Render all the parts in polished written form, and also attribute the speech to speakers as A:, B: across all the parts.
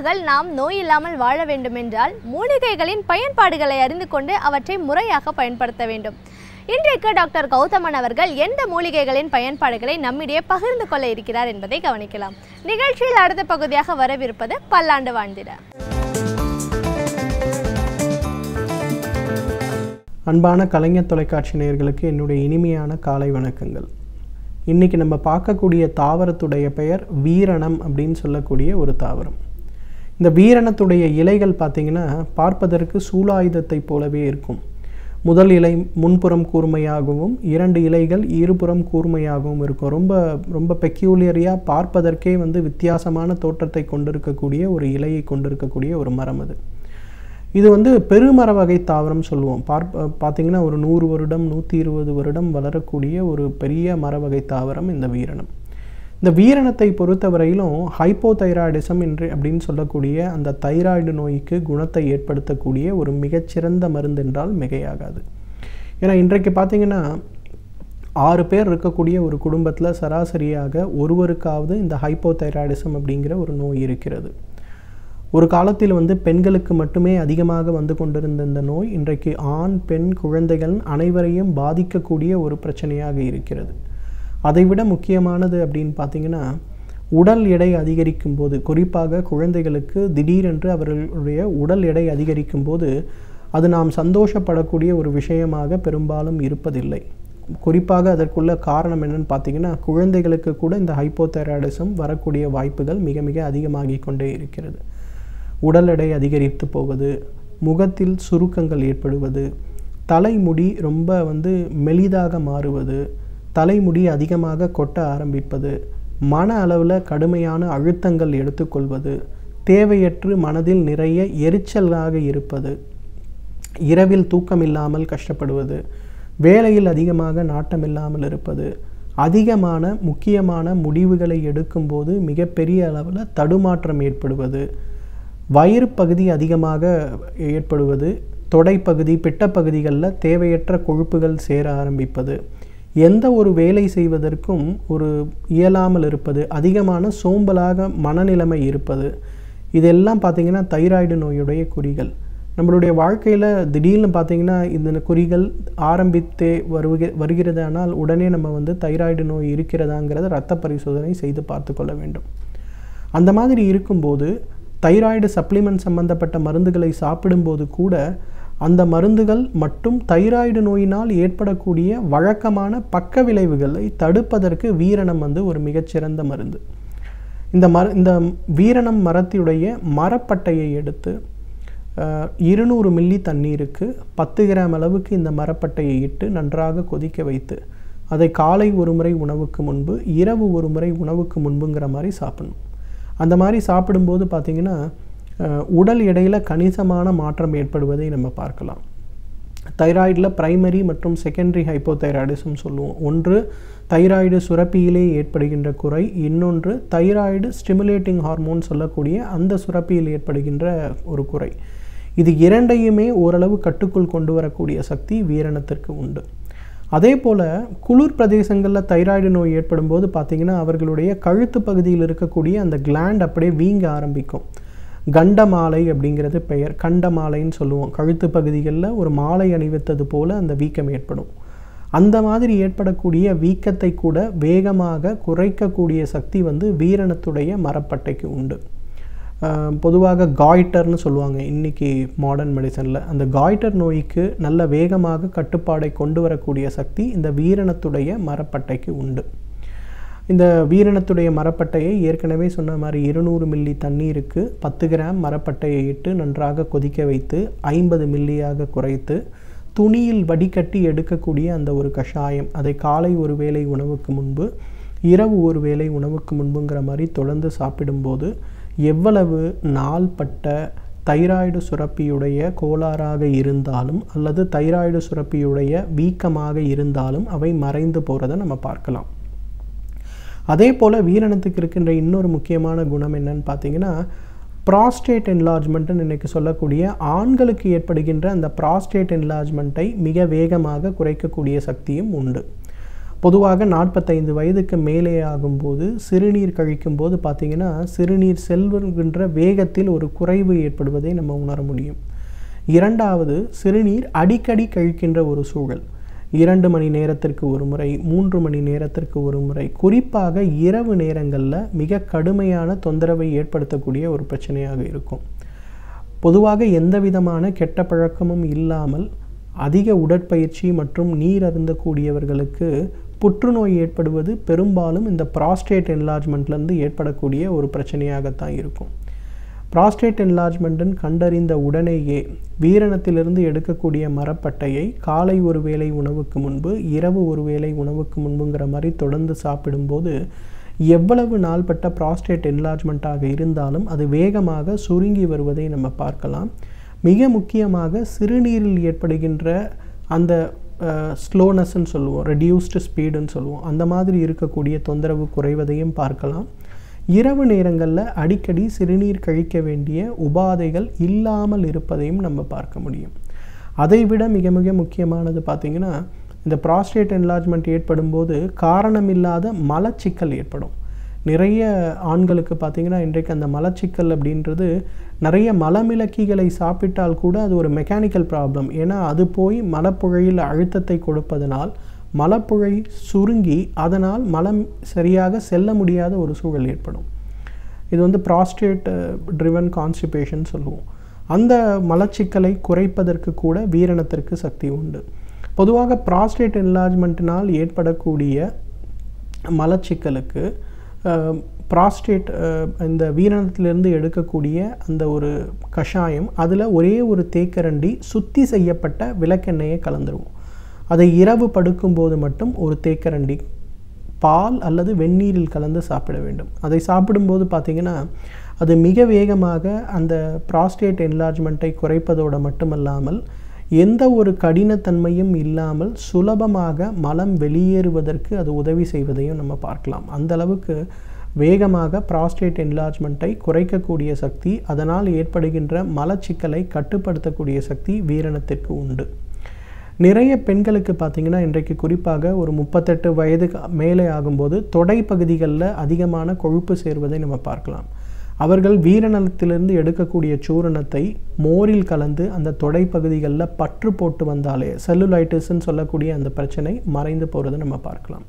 A: உறவுகள் நாம் நோய் இல்லாமல் வாழ வேண்டுமென்றால் மூலிகைகளின் பயன்பாடுகளை அறிந்து கொண்டு அவற்றை முறையாக பயன்படுத்த வேண்டும். இன்றைக்கு டாக்டர் கௌதமன் அவர்கள் எந்த மூலிகைகளின் பயன்பாடுகளை நம்மிடையே பகிர்ந்து கொள்ள இருக்கிறார் என்பதை கவனிக்கலாம். நிகழ்ச்சியில் அடுத்த பகுதியாக வரவிருப்பது பல்லாண்டு வாழ்ந்திட.
B: அன்பான கலைஞர் தொலைக்காட்சி நேயர்களுக்கு என்னுடைய இனிமையான காலை வணக்கங்கள். இன்றைக்கி நம்ம பார்க்கக்கூடிய தாவரத்துடைய பெயர் வீரணம் அப்படின்னு சொல்லக்கூடிய ஒரு தாவரம். இந்த வீரணத்துடைய இலைகள் பார்த்திங்கன்னா பார்ப்பதற்கு சூலாயுதத்தை போலவே இருக்கும். முதல் இலை முன்புறம் கூர்மையாகவும் 2 இலைகள் இருபுறம் கூர்மையாகவும் இருக்கும். ரொம்ப பெக்யூலியரியாக பார்ப்பதற்கே வித்தியாசமான தோற்றத்தை கொண்டிருக்கக்கூடிய ஒரு இலையை கொண்டிருக்கக்கூடிய ஒரு மரம் அது. இது பெருமர வகை தாவரம் சொல்லுவோம். பார்த்திங்கன்னா ஒரு 100 வருடம் 120 வருடம் வளரக்கூடிய ஒரு பெரிய மர வகை தாவரம் இந்த வீரணம். இந்த வீரணத்தை பொறுத்தவரையிலும் ஹைப்போதைராய்டிசம் அப்படின்னு சொல்லக்கூடிய அந்த தைராய்டு நோய்க்கு குணத்தை ஏற்படுத்தக்கூடிய ஒரு மிகச்சிறந்த மருந்து என்றால் மிகையாகாது. ஏன்னா இன்றைக்கு பார்த்திங்கன்னா 6 பேர் இருக்கக்கூடிய ஒரு குடும்பத்தில் சராசரியாக ஒருவருக்காவது இந்த ஹைப்போதைராய்டிசம் அப்படிங்கிற ஒரு நோய் இருக்கிறது. ஒரு காலத்தில் பெண்களுக்கு மட்டுமே அதிகமாக கொண்டிருந்த இந்த நோய் இன்றைக்கு ஆண் பெண் குழந்தைகள் அனைவரையும் பாதிக்கக்கூடிய ஒரு பிரச்சனையாக இருக்கிறது. அதைவிட முக்கியமானது அப்படின்னு பார்த்திங்கன்னா உடல் எடை அதிகரிக்கும் போது, குறிப்பாக குழந்தைகளுக்கு திடீரென்று அவர்களுடைய உடல் எடை அதிகரிக்கும் போது அது நாம் சந்தோஷப்படக்கூடிய ஒரு விஷயமாக பெரும்பாலும் இருப்பதில்லை. குறிப்பாக அதற்குள்ள காரணம் என்னன்னு பார்த்திங்கன்னா குழந்தைகளுக்கு கூட இந்த ஹைப்போதைராய்டிசம் வரக்கூடிய வாய்ப்புகள் மிக மிக அதிகமாகி கொண்டே இருக்கிறது. உடல் எடை அதிகரித்து போவது, முகத்தில் சுருக்கங்கள் ஏற்படுவது, தலைமுடி ரொம்ப மெலிதாக மாறுவது, தலைமுடி அதிகமாக கொட்ட ஆரம்பிப்பது, மன அளவில் கடுமையான அழுத்தங்கள் எடுத்துக்கொள்வது, தேவையற்று மனதில் நிறைய எரிச்சலாக இருப்பது, இரவில் தூக்கமில்லாமல் கஷ்டப்படுவது, வேலையில் அதிகமாக நாட்டமில்லாமல் இருப்பது, அதிகமான முக்கியமான முடிவுகளை எடுக்கும்போது மிகப்பெரிய அளவில் தடுமாற்றம் ஏற்படுவது, வயிறு பகுதி அதிகமாக ஏற்படுவது, தொடைப்பகுதி பிட்டப்பகுதிகளில் தேவையற்ற கொழுப்புகள் சேர ஆரம்பிப்பது, எந்த ஒரு வேலை செய்வதற்கும் ஒரு இயலாமல் இருப்பது, அதிகமான சோம்பலாக மனநிலைமை இருப்பது, இதெல்லாம் பார்த்திங்கன்னா தைராய்டு நோயுடைய குறிகள். நம்மளுடைய வாழ்க்கையில் திடீர்னு பார்த்திங்கன்னா இந்த குறிகள் ஆரம்பித்தே வருகிறது. ஆனால் உடனே நம்ம தைராய்டு நோய் இருக்கிறதாங்கிறத இரத்த பரிசோதனை செய்து பார்த்து கொள்ள வேண்டும். அந்த மாதிரி இருக்கும்போது தைராய்டு சப்ளிமெண்ட் சம்பந்தப்பட்ட மருந்துகளை சாப்பிடும்போது கூட அந்த மருந்துகள் மட்டும் தைராய்டு நோயினால் ஏற்படக்கூடிய வழக்கமான பக்க விளைவுகளை தடுப்பதற்கு வீரணம் ஒரு மிகச்சிறந்த மருந்து. இந்த வீரணம் மரத்துடைய மரப்பட்டையை எடுத்து 200 மில்லி தண்ணீருக்கு 10 கிராம் அளவுக்கு இந்த மரப்பட்டையை இட்டு நன்றாக கொதிக்க வைத்து அதை காலை ஒரு முறை உணவுக்கு முன்பு, இரவு ஒரு முறை உணவுக்கு முன்புங்கிற மாதிரி சாப்பிடணும். அந்த மாதிரி சாப்பிடும்போது பார்த்திங்கன்னா உடல் எடையில் கணிசமான மாற்றம் ஏற்படுவதை நம்ம பார்க்கலாம். தைராய்டில் பிரைமரி மற்றும் செகண்டரி ஹைப்போதைராய்டிசம் சொல்லுவோம். ஒன்று தைராய்டு சுரப்பியிலே ஏற்படுகின்ற குறை, இன்னொன்று தைராய்டு ஸ்டிமுலேட்டிங் ஹார்மோன் சொல்லக்கூடிய அந்த சுரப்பியில் ஏற்படுகின்ற ஒரு குறை. இது இரண்டையுமே ஓரளவு கட்டுக்குள் கொண்டு வரக்கூடிய சக்தி வீரணத்திற்கு உண்டு. அதே போல் குளிர் பிரதேசங்களில் தைராய்டு நோய் ஏற்படும் போது பார்த்திங்கன்னா அவர்களுடைய கழுத்து பகுதியில் இருக்கக்கூடிய அந்த கிளாண்ட் அப்படியே வீங்க ஆரம்பிக்கும். கண்டமாலை அப்படிங்கிறது பெயர். கண்டமாலைன்னு சொல்லுவோம். கழுத்து பகுதிகளில் ஒரு மாலை அணிவித்தது போல் அந்த வீக்கம் ஏற்படும். அந்த மாதிரி ஏற்படக்கூடிய வீக்கத்தை கூட வேகமாக குறைக்கக்கூடிய சக்தி வீரணத்துடைய மரப்பட்டைக்கு உண்டு. பொதுவாக காய்டர்னு சொல்லுவாங்க இன்றைக்கி மாடர்ன் மெடிசனில். அந்த காய்டர் நோய்க்கு நல்ல வேகமாக கட்டுப்பாடை கொண்டு வரக்கூடிய சக்தி இந்த வீரணத்துடைய மரப்பட்டைக்கு உண்டு. இந்த வீரணத்துடைய மரப்பட்டையை ஏற்கனவே சொன்ன மாதிரி 200 மில்லி தண்ணீருக்கு 10 கிராம் மரப்பட்டையை இட்டு நன்றாக கொதிக்க வைத்து 50 மில்லியாக குறைத்து துணியில் வடிகட்டி எடுக்கக்கூடிய அந்த ஒரு கஷாயம், அதை காலை ஒரு வேளை உணவுக்கு முன்பு, இரவு ஒரு வேளை உணவுக்கு முன்புங்கிற மாதிரி தொடர்ந்து சாப்பிடும்போது எவ்வளவு நாள்பட்ட தைராய்டு சுரப்பியுடைய கோளாறாக இருந்தாலும் அல்லது தைராய்டு சுரப்பியுடைய வீக்கமாக இருந்தாலும் அவை மறைந்து போகிறத நம்ம பார்க்கலாம். அதே போல் வீரணத்துக்கு இருக்கின்ற இன்னொரு முக்கியமான குணம் என்னன்னு பார்த்திங்கன்னா ப்ராஸ்டேட் என்லார்ஜ்மெண்ட்டுன்னு இன்றைக்கி சொல்லக்கூடிய ஆண்களுக்கு ஏற்படுகின்ற அந்த ப்ராஸ்டேட் என்லார்ஜ்மெண்ட்டை மிக வேகமாக குறைக்கக்கூடிய சக்தியும் உண்டு. பொதுவாக 45 வயதுக்கு மேலே ஆகும்போது சிறுநீர் கழிக்கும்போது பார்த்திங்கன்னா சிறுநீர் செல்கின்ற வேகத்தில் ஒரு குறைவு ஏற்படுவதை நம்ம உணர முடியும். இரண்டாவது, சிறுநீர் அடிக்கடி கழிக்கின்ற ஒரு சூழல். 2 மணி நேரத்திற்கு ஒரு முறை, 3 மணி நேரத்திற்கு ஒரு முறை, குறிப்பாக இரவு நேரங்களில் மிக கடுமையான தொந்தரவை ஏற்படுத்தக்கூடிய ஒரு பிரச்சனையாக இருக்கும். பொதுவாக எந்த விதமான கெட்ட பழக்கமும் இல்லாமல் அதிக உடற்பயிற்சி மற்றும் நீர் அருந்தக்கூடியவர்களுக்கு புற்றுநோய் ஏற்படுவது பெரும்பாலும் இந்த ப்ராஸ்டேட் என்லார்ஜ்மெண்ட்லேருந்து ஏற்படக்கூடிய ஒரு பிரச்சனையாகத்தான் இருக்கும். ப்ராஸ்டேட் என்லார்ஜ்மெண்ட்டுன்னு கண்டறிந்த உடனேயே வீரணத்திலிருந்து எடுக்கக்கூடிய மரப்பட்டையை காலை ஒரு வேளை உணவுக்கு முன்பு, இரவு ஒரு வேளை உணவுக்கு முன்புங்கிற மாதிரி தொடர்ந்து சாப்பிடும்போது எவ்வளவு நாள்பட்ட ப்ராஸ்டேட் என்லார்ஜ்மெண்ட்டாக இருந்தாலும் அது வேகமாக சுருங்கி வருவதை நம்ம பார்க்கலாம். மிக முக்கியமாக சிறுநீரில் ஏற்படுகின்ற அந்த ஸ்லோனஸ்ன்னு சொல்லுவோம், ரெடியூஸ்டு ஸ்பீடுன்னு சொல்லுவோம், அந்த மாதிரி இருக்கக்கூடிய தொந்தரவு குறைவதையும் பார்க்கலாம். இரவு நேரங்களில் அடிக்கடி சிறுநீர் கழிக்க வேண்டிய உபாதைகள் இல்லாமல் இருப்பதையும் நம்ம பார்க்க முடியும். அதைவிட மிக மிக முக்கியமானது பார்த்திங்கன்னா, இந்த ப்ராஸ்டேட் என்லார்ஜ்மெண்ட் ஏற்படும் போது காரணமில்லாத மலச்சிக்கல் ஏற்படும். நிறைய ஆண்களுக்கு பார்த்திங்கன்னா இன்றைக்கு அந்த மலச்சிக்கல் அப்படின்றது நிறைய மலமிளக்கிகளை சாப்பிட்டால் கூட அது ஒரு மெக்கானிக்கல் ப்ராப்ளம். ஏன்னா அது போய் மலப்புழையில் அழுத்தத்தை கொடுப்பதனால் மலப்புழை சுருங்கி அதனால் மலம் சரியாக செல்ல முடியாத ஒரு சூழல் ஏற்படும். இது வந்து ப்ராஸ்டேட் ட்ரிவன் கான்ஸ்டிபேஷன் சொல்லுவோம். அந்த மலச்சிக்கலை குறைப்பதற்கு கூட வீரணத்திற்கு சக்தி உண்டு. பொதுவாக ப்ராஸ்டேட் என்லார்ஜ்மெண்ட்டினால் ஏற்படக்கூடிய மலச்சிக்கலுக்கு ப்ராஸ்டேட் இந்த வீரணத்திலிருந்து எடுக்கக்கூடிய அந்த ஒரு கஷாயம், அதில் ஒரே ஒரு தேக்கரண்டி சுத்தி செய்யப்பட்ட விளக்கெண்ணெயை கலந்துருவோம். அதை இரவு படுக்கும்போது மட்டும் ஒரு தேக்கரண்டி பால் அல்லது வெந்நீரில் கலந்து சாப்பிட வேண்டும். அதை சாப்பிடும்போது பார்த்திங்கன்னா அது மிக வேகமாக அந்த ப்ராஸ்டேட் என்லார்ஜ்மெண்ட்டை குறைப்பதோடு மட்டுமல்லாமல் எந்த ஒரு கடினத்தன்மையும் இல்லாமல் சுலபமாக மலம் வெளியேறுவதற்கு அது உதவி செய்வதையும் நம்ம பார்க்கலாம். அந்த அளவுக்கு வேகமாக ப்ராஸ்டேட் என்லார்ஜ்மெண்ட்டை குறைக்கக்கூடிய சக்தி, அதனால் ஏற்படுகின்ற மலச்சிக்கலை கட்டுப்படுத்தக்கூடிய சக்தி வீரணத்திற்கு உண்டு. நிறைய பெண்களுக்கு பார்த்திங்கன்னா இன்றைக்கு குறிப்பாக ஒரு 38 வயதுக்கு மேலே ஆகும்போது தொடை பகுதிகளில் அதிகமான கொழுப்பு சேர்வதை நம்ம பார்க்கலாம். அவர்கள் வீரணத்திலிருந்து எடுக்கக்கூடிய சூரணத்தை மோரில் கலந்து அந்த தொடை பகுதிகளில் பற்று போட்டு வந்தாலே செல்லுலைட்டிஸ்ன்னு சொல்லக்கூடிய அந்த பிரச்சனை மறைந்து போகிறத நம்ம பார்க்கலாம்.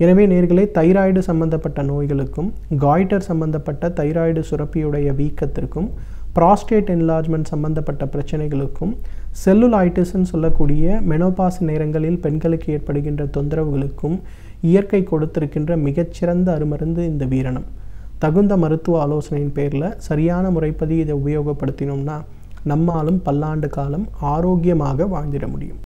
B: எனவே நேர்களே, தைராய்டு சம்பந்தப்பட்ட நோய்களுக்கும் காய்டர் சம்பந்தப்பட்ட தைராய்டு சுரப்பியுடைய வீக்கத்திற்கும் ப்ராஸ்டேட் என்லார்ஜ்மெண்ட் சம்பந்தப்பட்ட பிரச்சனைகளுக்கும் செல்லுலைட்டிஸ்ன்னு சொல்லக்கூடிய மெனோபாஸ் நேரங்களில் பெண்களுக்கு ஏற்படுகின்ற தொந்தரவுகளுக்கும் இயற்கை கொடுத்திருக்கின்ற மிகச்சிறந்த அருமருந்து இந்த வீரணம். தகுந்த மருத்துவ ஆலோசனையின் பேரில் சரியான முறைப்படி இதை உபயோகப்படுத்தினோம்னா நம்மாலும் பல்லாண்டு காலம் ஆரோக்கியமாக வாழ்ந்திட முடியும்.